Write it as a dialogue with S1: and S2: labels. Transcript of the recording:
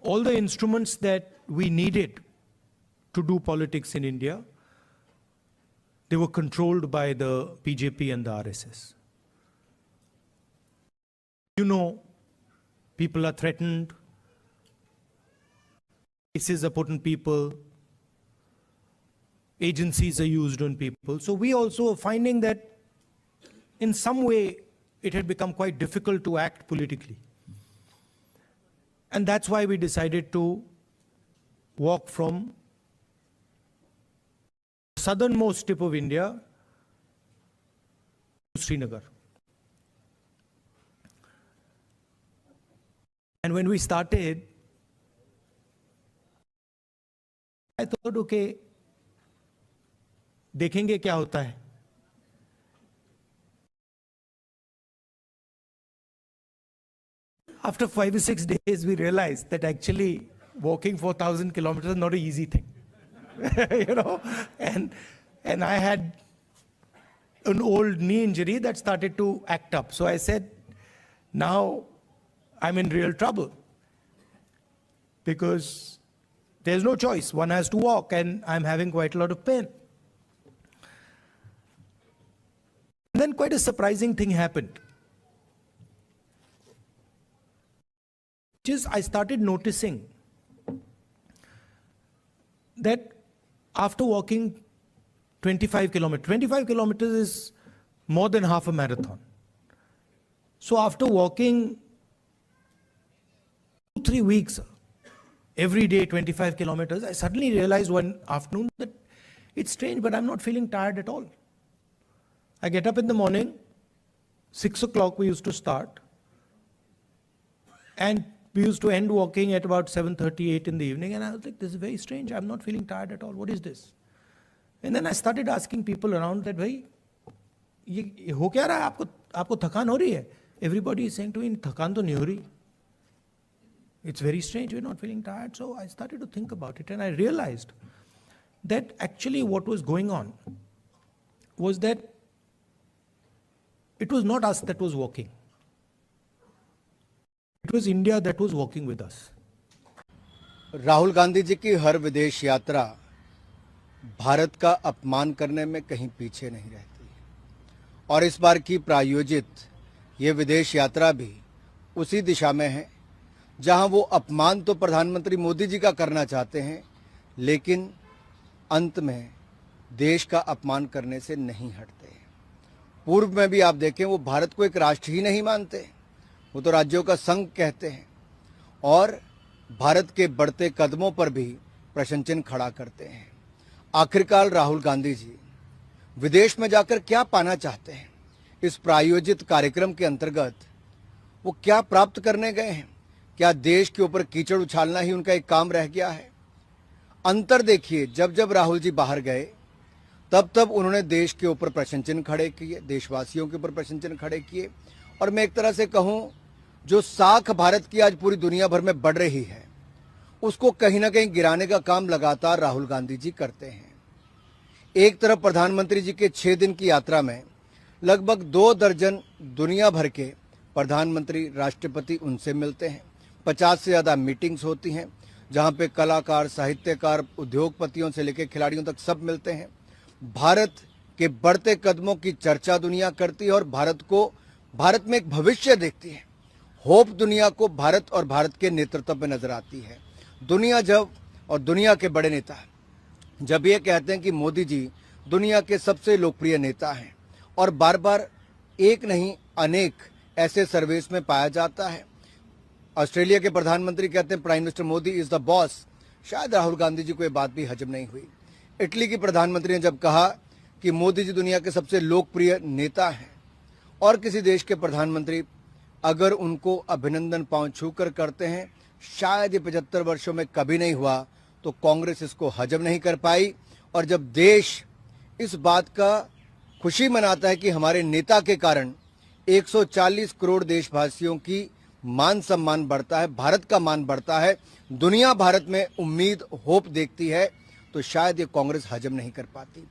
S1: all the instruments that we needed to do politics in India, they were controlled by the BJP and the RSS. You know, people are threatened, cases are put on people, agencies are used on people. So we also are finding that in some way it had become quite difficult to act politically. And that's why we decided to walk from the southernmost tip of India to Srinagar. And when we started, I thought, okay, देखेंगे क्या होता है. After 5 or 6 days, we realized that actually walking 4,000 kilometers is not an easy thing. You know, and I had an old knee injury that started to act up. So I said, now I'm in real trouble because there's no choice. One has to walk and I'm having quite a lot of pain. And then quite a surprising thing happened. I started noticing that after walking 25 kilometers is more than half a marathon. So after walking 2-3 weeks, every day 25 kilometers, I suddenly realized one afternoon that it's strange, but I'm not feeling tired at all. I get up in the morning, 6 o'clock we used to start, and we used to end walking at about 7:38 in the evening, and I was like, this is very strange. I'm not feeling tired at all. What is this? And then I started asking people around that, भाई, ये हो क्या रहा है? आपको थकान हो रही है? Everybody is saying to me, थकान तो नहीं हो रही. It's very strange. We're not feeling tired. So I started to think about it, and I realized that actually what was going on was that it was not us that was walking. It was India that was walking with us.
S2: Rahul Gandhi ji की हर विदेश यात्रा भारत का अपमान करने में कहीं पीछे नहीं रहती और इस बार की प्रायोजित ये विदेश यात्रा भी उसी दिशा में है जहां वो अपमान तो प्रधानमंत्री मोदी जी का करना चाहते हैं, लेकिन अंत में देश का अपमान करने से नहीं हटते। पूर्व में भी आप देखें, वो भारत को एक राष्ट्र ही नहीं मानते, वो तो राज्यों का संघ कहते हैं और भारत के बढ़ते कदमों पर भी प्रश्न चिन्ह खड़ा करते हैं। आखिरकार राहुल गांधी जी विदेश में जाकर क्या पाना चाहते हैं? इस प्रायोजित कार्यक्रम के अंतर्गत वो क्या प्राप्त करने गए हैं? क्या देश के ऊपर कीचड़ उछालना ही उनका एक काम रह गया है? अंतर देखिए, जब जब राहुल जी बाहर गए तब तब उन्होंने देश के ऊपर प्रश्न चिन्ह खड़े किए, देशवासियों के ऊपर प्रश्न चिन्ह खड़े किए और मैं एक तरह से कहूं, जो साख भारत की आज पूरी दुनिया भर में बढ़ रही है उसको कहीं ना कहीं गिराने का काम लगातार राहुल गांधी जी करते हैं। एक तरफ प्रधानमंत्री जी के 6 दिन की यात्रा में लगभग 2 दर्जन दुनिया भर के प्रधानमंत्री, राष्ट्रपति उनसे मिलते हैं। 50 से ज्यादा मीटिंग्स होती हैं जहां पे कलाकार, साहित्यकार, उद्योगपतियों से लेकर खिलाड़ियों तक सब मिलते हैं। भारत के बढ़ते कदमों की चर्चा दुनिया करती है और भारत में एक भविष्य देखती है। होप दुनिया को भारत और भारत के नेतृत्व में नजर आती है। दुनिया के बड़े नेता जब ये कहते हैं कि मोदी जी दुनिया के सबसे लोकप्रिय नेता हैं और बार बार एक नहीं अनेक ऐसे सर्वेस में पाया जाता है। ऑस्ट्रेलिया के प्रधानमंत्री कहते हैं prime minister Modi is the boss. शायद राहुल गांधी जी को ये बात भी हजम नहीं हुई। इटली की प्रधानमंत्री ने जब कहा कि मोदी जी दुनिया के सबसे लोकप्रिय नेता हैं और किसी देश के प्रधानमंत्री अगर उनको अभिनंदन पांव छूकर करते हैं, शायद ये 75 वर्षों में कभी नहीं हुआ, तो कांग्रेस इसको हजम नहीं कर पाई। और जब देश इस बात का खुशी मनाता है कि हमारे नेता के कारण 140 करोड़ देशवासियों की मान सम्मान बढ़ता है, भारत का मान बढ़ता है, दुनिया भारत में उम्मीद, होप देखती है, तो शायद ये कांग्रेस हजम नहीं कर पाती।